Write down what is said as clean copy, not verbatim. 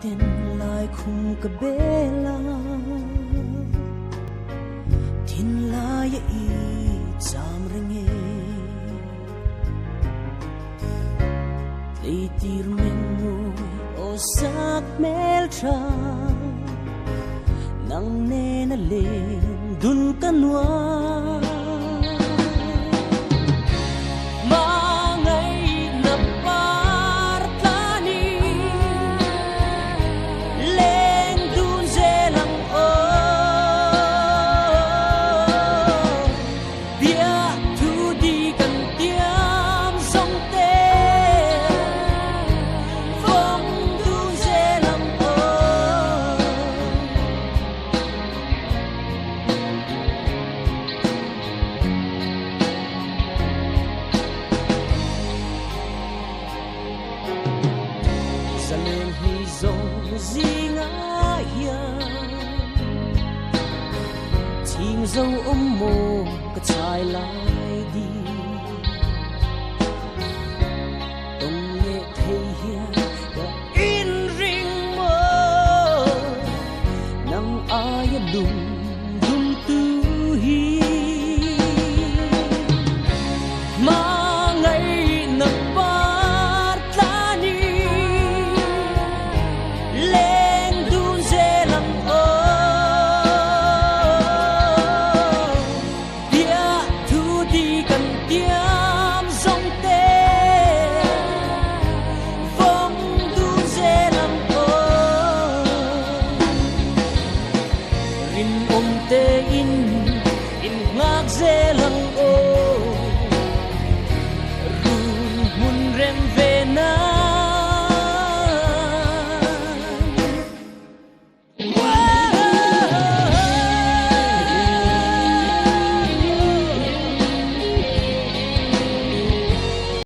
tên lại khung cả bê la thiên lai y chạm ringe lấy tir mình ngồi ô sắc mel tra nang ne na lên dun kanwa lên hi dòng gì ngã chim dâu mồ cái trái lại đi tông nghệ thấy hiền đã in ring mơ nắng ai lùng